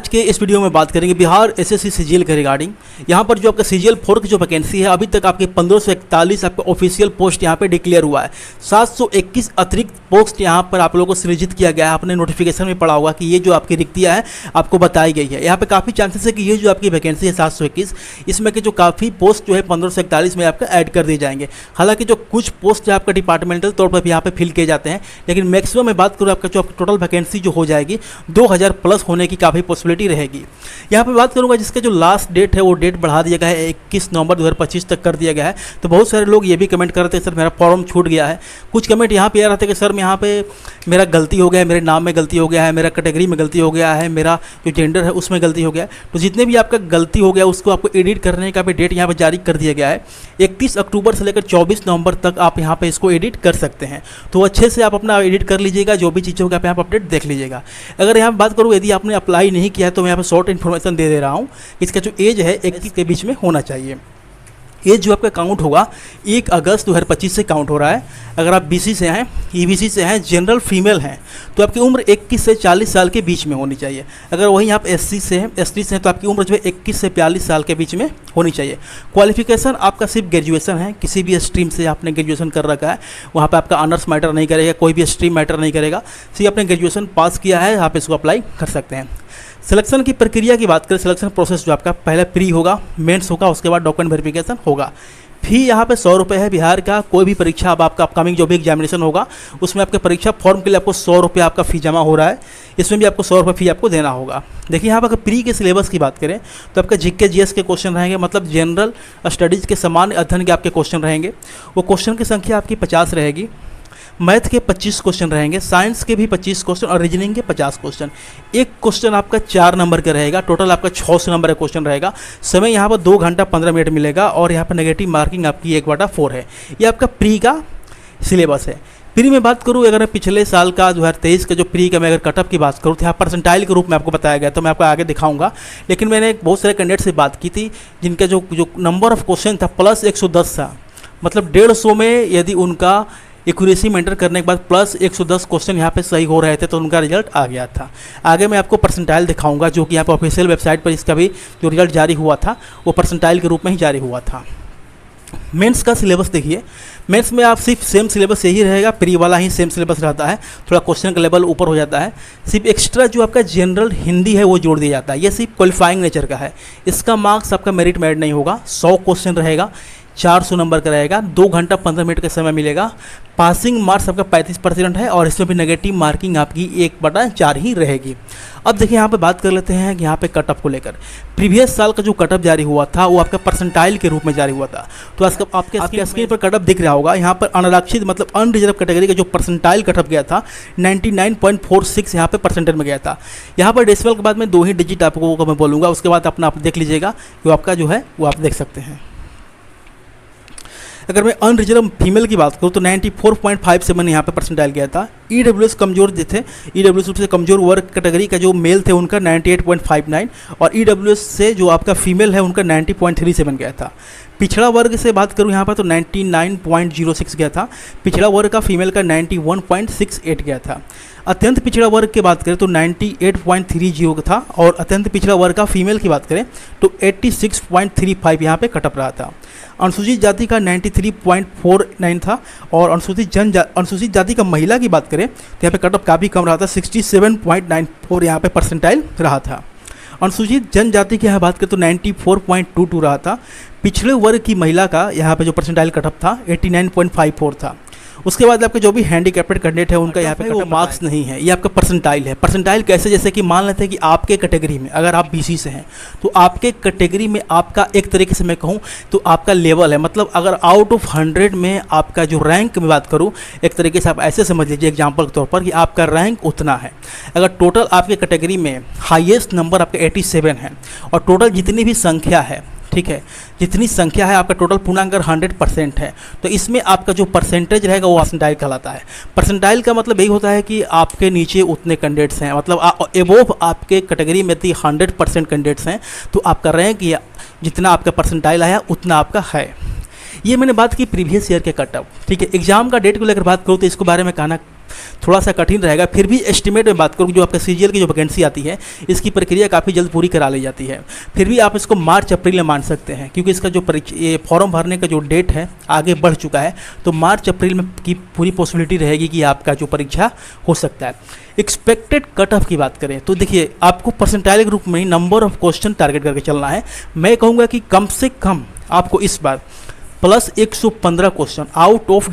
आज के इस वीडियो में बात करेंगे बिहार एसएससी सीजीएल के रिगार्डिंग। यहाँ पर जो आपका सीजीएल 4 की जो वैकेंसी है, अभी तक आपके 1541 आपका ऑफिशियल पोस्ट यहाँ पे डिक्लेयर हुआ है। 721 अतिरिक्त पोस्ट यहाँ पर आप लोगों को सृजित किया गया है। आपने नोटिफिकेशन में पढ़ा होगा कि ये जो आपकी रिक्तियाँ है आपको बताई गई है। यहाँ पे काफ़ी चांसेस है कि ये जो आपकी वैकेंसी है 721, इसमें के जो काफ़ी पोस्ट जो है 1541 में आपका ऐड कर दिए जाएंगे। हालांकि जो कुछ पोस्ट है आपका डिपार्टमेंटल तौर पर भी यहाँ पे फिल किए जाते हैं, लेकिन मैक्सिमम में बात करूँ आपका जो आपकी टोटल वैकेंसी जो हो जाएगी 2000 प्लस होने की काफ़ी पॉसिबिलिटी रहेगी। यहाँ पे बात करूँगा जिसका जो लास्ट डेट है वो डेट बढ़ा दिया गया है, 21 नवंबर 2025 तक कर दिया गया है। तो बहुत सारे लोग ये भी कमेंट कर रहे थे सर मेरा फॉर्म छूट गया है। कुछ कमेंट यहाँ पे आ रहे थे कि सर मैं यहाँ पे मेरा गलती हो गया है, मेरे नाम में गलती हो गया है, मेरा कैटेगरी में गलती हो गया है, मेरा जो जेंडर है उसमें गलती हो गया है। तो जितने भी आपका गलती हो गया उसको आपको एडिट करने का भी डेट यहाँ पर जारी कर दिया गया है। 31 अक्टूबर से लेकर 24 नवंबर तक आप यहाँ पे इसको एडिट कर सकते हैं। तो अच्छे से आप अपना एडिट कर लीजिएगा, जो भी चीज़ों का आप यहाँ पर अपडेट देख लीजिएगा। अगर यहाँ बात करूँ यदि आपने अप्लाई नहीं किया है तो मैं यहाँ पर शॉर्ट इन्फॉर्मेशन दे रहा हूँ। इसका जो एज है 21 के बीच में होना चाहिए। एज जो आपका काउंट होगा 1 अगस्त 2025 से काउंट हो रहा है। अगर आप बीसी से हैं, ईबीसी से हैं, जनरल फीमेल हैं तो आपकी उम्र 21 से 40 साल के बीच में होनी चाहिए। अगर वहीं आप एससी से हैं, एसटी से हैं तो आपकी उम्र जो है 21 से 42 साल के बीच में होनी चाहिए। क्वालिफिकेशन आपका सिर्फ ग्रेजुएशन है, किसी भी स्ट्रीम से आपने ग्रेजुएशन कर रखा है, वहाँ पर आपका ऑनर्स मैटर नहीं करेगा, कोई भी स्ट्रीम मैटर नहीं करेगा। सिर्फ आपने ग्रेजुएशन पास किया है, आप इसको अप्लाई कर सकते हैं। सिलेक्शन की प्रक्रिया की बात करें, सिलेक्शन प्रोसेस जो आपका पहले प्री होगा, मेंस होगा, उसके बाद डॉक्यूमेंट वेरिफिकेशन होगा। फी यहाँ पे 100 रुपये है। बिहार का कोई भी परीक्षा अब आपका अपकमिंग जो भी एग्जामिनेशन होगा उसमें आपके परीक्षा फॉर्म के लिए आपको 100 रुपये आपका फ़ी जमा हो रहा है। इसमें भी आपको 100 रुपये फ़ी आपको देना होगा। देखिए यहाँ पर अगर प्री के सिलेबस की बात करें तो आपका जीके जीएस के क्वेश्चन रहेंगे, मतलब जनरल स्टडीज़ के सामान्य अध्ययन के आपके क्वेश्चन रहेंगे। वो क्वेश्चन की संख्या आपकी 50 रहेगी। मैथ के 25 क्वेश्चन रहेंगे, साइंस के भी 25 क्वेश्चन और रीजनिंग के 50 क्वेश्चन। एक क्वेश्चन आपका 4 नंबर का रहेगा, टोटल आपका 600 नंबर का क्वेश्चन रहेगा। समय यहाँ पर 2 घंटा 15 मिनट मिलेगा और यहाँ पर नेगेटिव मार्किंग आपकी 1/4 है। ये आपका प्री का सिलेबस है। प्री में बात करूँ, अगर मैं पिछले साल का 2023 का जो प्री का मैं अगर कटअप की बात करूँ तो यहाँ परसेंटाइल के रूप में आपको बताया गया, तो मैं आपको आगे दिखाऊंगा। लेकिन मैंने बहुत सारे कैंडिडेट से बात की थी जिनका जो नंबर ऑफ क्वेश्चन था प्लस 110 था, मतलब 150 में यदि उनका एक्यूरेसी मेंटेन करने के बाद प्लस 110 क्वेश्चन यहाँ पे सही हो रहे थे तो उनका रिजल्ट आ गया था। आगे मैं आपको परसेंटाइल दिखाऊंगा, जो कि यहाँ पर ऑफिशियल वेबसाइट पर इसका भी जो रिजल्ट जारी हुआ था वो परसेंटाइल के रूप में ही जारी हुआ था। मेंस का सिलेबस देखिए, मेंस में आप सिर्फ सेम सिलेबस यही रहेगा, प्री वाला ही सेम सिलेबस रहता है, थोड़ा क्वेश्चन का लेवल ऊपर हो जाता है। सिर्फ एक्स्ट्रा जो आपका जनरल हिंदी है वो जोड़ दिया जाता है। ये सिर्फ क्वालिफाइंग नेचर का है। इसका मार्क्स आपका मेरिट में ऐड नहीं होगा। 100 क्वेश्चन रहेगा, 400 नंबर का रहेगा, 2 घंटा 15 मिनट का समय मिलेगा। पासिंग मार्क्स आपका 35% है और इसमें भी नेगेटिव मार्किंग आपकी 1/4 ही रहेगी। अब देखिए यहाँ पे बात कर लेते हैं कि यहाँ पे कटअप को लेकर। प्रीवियस साल का जो कटअप जारी हुआ था वो आपका परसेंटाइल के रूप में जारी हुआ था। तो आपके स्क्रीन पर कटअप दिख रहा होगा। यहाँ पर अनारक्षित मतलब अनरिजर्व कैटेगरी का जो परसेंटाइल कटअप गया था 99.46 यहाँ पे परसेंटेज में गया था। यहाँ पर डेसिमल के बाद में 2 ही डिजिट आपको मैं बोलूँगा, उसके बाद अपना आप देख लीजिएगा जो आपका जो है वो आप देख सकते हैं। अगर मैं अनरिजर्व फीमेल की बात करूँ तो 94.57 यहाँ पे परसेंटाइल गया था। ईडब्ल्यूएस कमजोर जो थे, ईडब्ल्यूएस रूप से कमजोर वर्ग कैटेगरी का जो मेल थे उनका 98.59 और ईडब्ल्यूएस से जो आपका फीमेल है उनका 90.37 गया था। पिछड़ा वर्ग से बात करूँ यहाँ पर तो 99.06 गया था। पिछड़ा वर्ग का फीमेल का 91.68 गया था। अत्यंत पिछड़ा वर्ग की बात करें तो 98.30 था और अत्यंत पिछड़ा वर्ग का फीमेल की बात करें तो 86.35 यहाँ पे कटअप रहा था। अनुसूचित जाति का 93.49 था और अनुसूचित जाति का महिला की बात करें तो यहाँ पे कटअप काफ़ी कम रहा था, 67.94 यहाँ पे परसेंटाइल रहा था। अनुसूचित जनजाति की यहाँ बात करें तो 94.22 रहा था। पिछड़े वर्ग की महिला का यहाँ पे जो परसेंटाइल कटअप था 89.54 था। उसके बाद आपके जो भी हैंडीकैप्ड कैंडिडेट है उनका यहाँ पे वो मार्क्स नहीं है, ये आपका परसेंटाइल है। परसेंटाइल कैसे, जैसे कि मान लेते हैं कि आपके कैटेगरी में अगर आप बीसी से हैं तो आपके कैटेगरी में आपका एक तरीके से मैं कहूँ तो आपका लेवल है, मतलब अगर आउट ऑफ 100 में आपका जो रैंक में बात करूँ एक तरीके से आप ऐसे समझ लीजिए एग्जाम्पल के तौर पर कि आपका रैंक उतना है। अगर टोटल आपके कैटेगरी में हाईएस्ट नंबर आपका 87 है और टोटल जितनी भी संख्या है, ठीक है, जितनी संख्या है आपका टोटल पूर्णांक 100% है तो इसमें आपका जो परसेंटेज रहेगा वो परसेंटाइल कहलाता है। परसेंटाइल का मतलब यही होता है कि आपके नीचे उतने कैंडिडेट्स हैं, मतलब एबोव आपके कैटेगरी में यदि 100% कैंडिडेट्स हैं तो आपका रैंक या जितना आपका परसेंटाइल आया उतना आपका है। ये मैंने बात की प्रीवियस ईयर के कटअप, ठीक है। एग्जाम का डेट को लेकर बात करूँ तो इसके बारे में कहना थोड़ा सा कठिन रहेगा। फिर भी एस्टिमेट में बात करूँ, जो आपका सीजीएल की जो वैकेंसी आती है इसकी प्रक्रिया काफ़ी जल्द पूरी करा ली जाती है। फिर भी आप इसको मार्च अप्रैल में मान सकते हैं, क्योंकि इसका जो ये फॉर्म भरने का जो डेट है आगे बढ़ चुका है, तो मार्च अप्रैल में की पूरी पॉसिबिलिटी रहेगी कि आपका जो परीक्षा हो सकता है। एक्सपेक्टेड कट ऑफ की बात करें तो देखिए, आपको परसेंटाइल के रूप में ही नंबर ऑफ क्वेश्चन टारगेट करके चलना है। मैं कहूँगा कि कम से कम आपको इस बार plus 115 question out of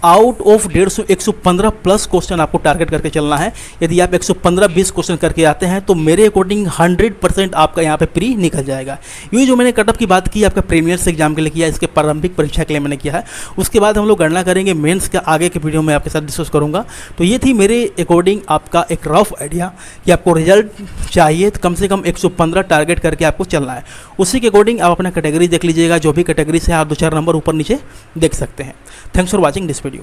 150 115 plus question आपको टारगेट करके चलना है। यदि आप 115-20 क्वेश्चन करके आते हैं तो मेरे अकॉर्डिंग 100% आपका यहाँ पे प्री निकल जाएगा। ये जो मैंने कटअप की बात की आपका प्रीमियर्स एग्जाम के लिए किया, इसके प्रारंभिक परीक्षा के लिए मैंने किया है। उसके बाद हम लोग गणना करेंगे मेंस का, आगे के वीडियो में आपके साथ डिस्कस करूँगा। तो ये थी मेरे अकॉर्डिंग आपका एक रफ आइडिया कि आपको रिजल्ट चाहिए तो कम से कम 115 टारगेट करके आपको चलना है। उसी के अकॉर्डिंग आप अपना कैटेगरी देख लीजिएगा, जो भी कैटेगरी से आप 2-4 नंबर ऊपर नीचे देख सकते हैं। Thanks for watching this video.